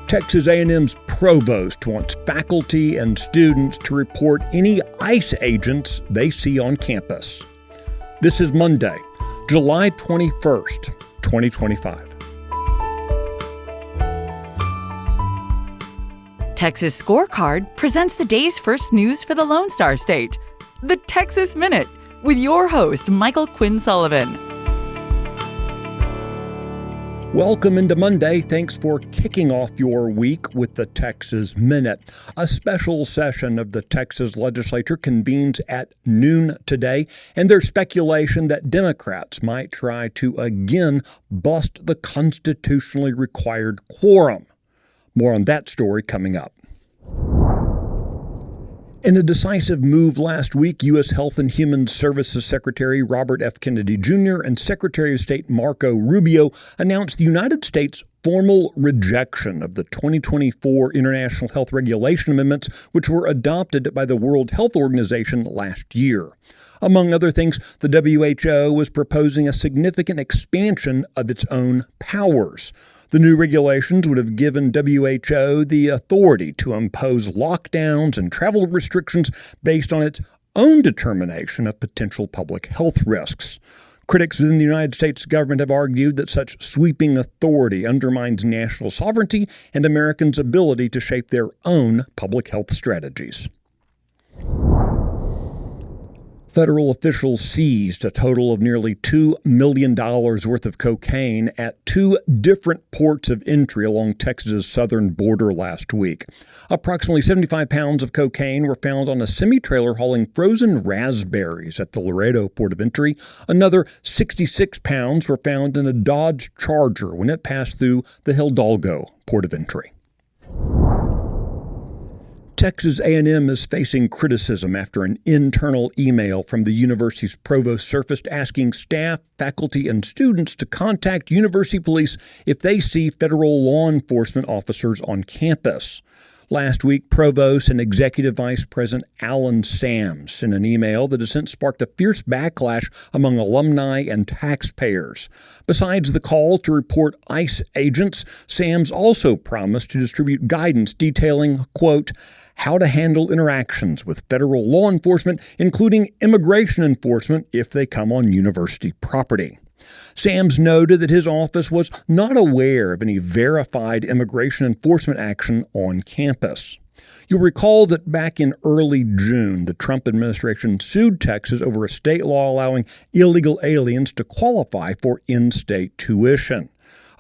Texas A&M's Provost wants faculty and students to report any ICE agents they see on campus. This is Monday, July 21st, 2025. Texas Scorecard presents the day's first news for the Lone Star State, the Texas Minute, with your host, Michael Quinn Sullivan. Welcome into Monday. Thanks for kicking off your week with the Texas Minute. A special session of the Texas legislature convenes at noon today, and there's speculation that Democrats might try to again bust the constitutionally required quorum. More on that story coming up. In a decisive move last week, U.S. Health and Human Services Secretary Robert F. Kennedy Jr. and Secretary of State Marco Rubio announced the United States' formal rejection of the 2024 International Health Regulation Amendments, which were adopted by the World Health Organization last year. Among other things, the WHO was proposing a significant expansion of its own powers. The new regulations would have given WHO the authority to impose lockdowns and travel restrictions based on its own determination of potential public health risks. Critics within the United States government have argued that such sweeping authority undermines national sovereignty and Americans' ability to shape their own public health strategies. Federal officials seized a total of nearly $2 million worth of cocaine at two different ports of entry along Texas's southern border last week. Approximately 75 pounds of cocaine were found on a semi-trailer hauling frozen raspberries at the Laredo port of entry. Another 66 pounds were found in a Dodge Charger when it passed through the Hidalgo port of entry. Texas A&M is facing criticism after an internal email from the university's provost surfaced asking staff, faculty, and students to contact university police if they see federal law enforcement officers on campus. Last week, Provost and Executive Vice President Alan Sams sent an email that has since sparked a fierce backlash among alumni and taxpayers. Besides the call to report ICE agents, Sams also promised to distribute guidance detailing, quote, how to handle interactions with federal law enforcement, including immigration enforcement if they come on university property. Sams noted that his office was not aware of any verified immigration enforcement action on campus. You'll recall that back in early June, the Trump administration sued Texas over a state law allowing illegal aliens to qualify for in-state tuition.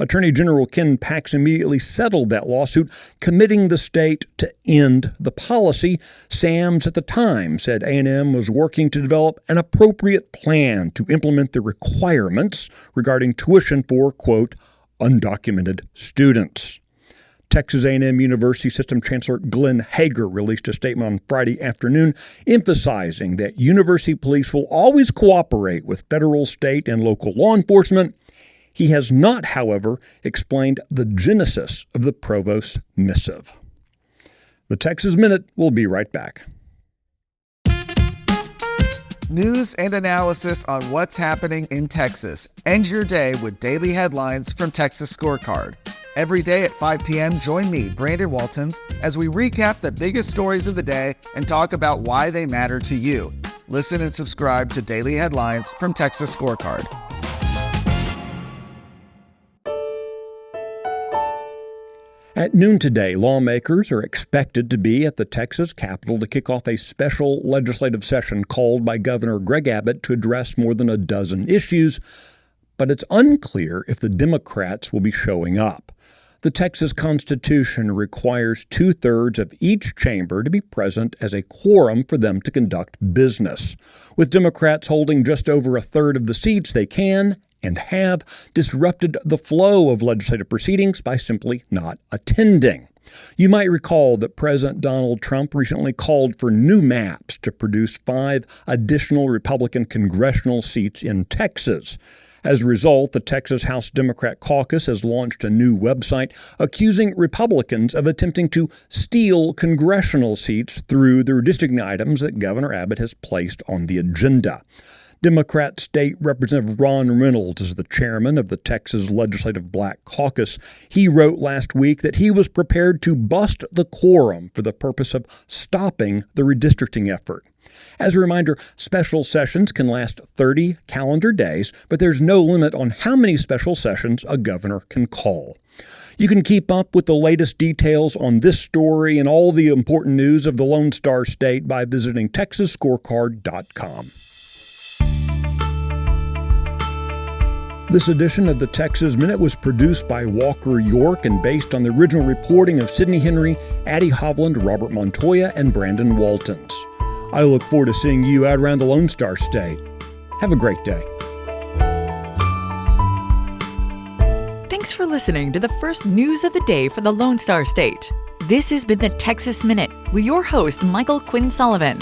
Attorney General Ken Pax immediately settled that lawsuit, committing the state to end the policy. Sams at the time said A&M was working to develop an appropriate plan to implement the requirements regarding tuition for, quote, undocumented students. Texas A&M University System Chancellor Glenn Hager released a statement on Friday afternoon emphasizing that university police will always cooperate with federal, state, and local law enforcement. He has not, however, explained the genesis of the Provost's missive. The Texas Minute will be right back. News and analysis on what's happening in Texas. End your day with daily headlines from Texas Scorecard. Every day at 5 p.m., join me, Brandon Waltons, as we recap the biggest stories of the day and talk about why they matter to you. Listen and subscribe to Daily Headlines from Texas Scorecard. At noon today, lawmakers are expected to be at the Texas Capitol to kick off a special legislative session called by Governor Greg Abbott to address more than a dozen issues, but it's unclear if the Democrats will be showing up. The Texas Constitution requires 2/3 of each chamber to be present as a quorum for them to conduct business. With Democrats holding just over a third of the seats, they can and have disrupted the flow of legislative proceedings by simply not attending. You might recall that President Donald Trump recently called for new maps to produce 5 additional Republican congressional seats in Texas. As a result, the Texas House Democrat Caucus has launched a new website accusing Republicans of attempting to steal congressional seats through the redistricting items that Governor Abbott has placed on the agenda. Democrat State Representative Ron Reynolds is the chairman of the Texas Legislative Black Caucus. He wrote last week that he was prepared to bust the quorum for the purpose of stopping the redistricting effort. As a reminder, special sessions can last 30 calendar days, but there's no limit on how many special sessions a governor can call. You can keep up with the latest details on this story and all the important news of the Lone Star State by visiting TexasScorecard.com. This edition of the Texas Minute was produced by Walker York and based on the original reporting of Sidney Henry, Addie Hovland, Robert Montoya, and Brandon Waltons. I look forward to seeing you out around the Lone Star State. Have a great day. Thanks for listening to the first news of the day for the Lone Star State. This has been the Texas Minute with your host, Michael Quinn Sullivan.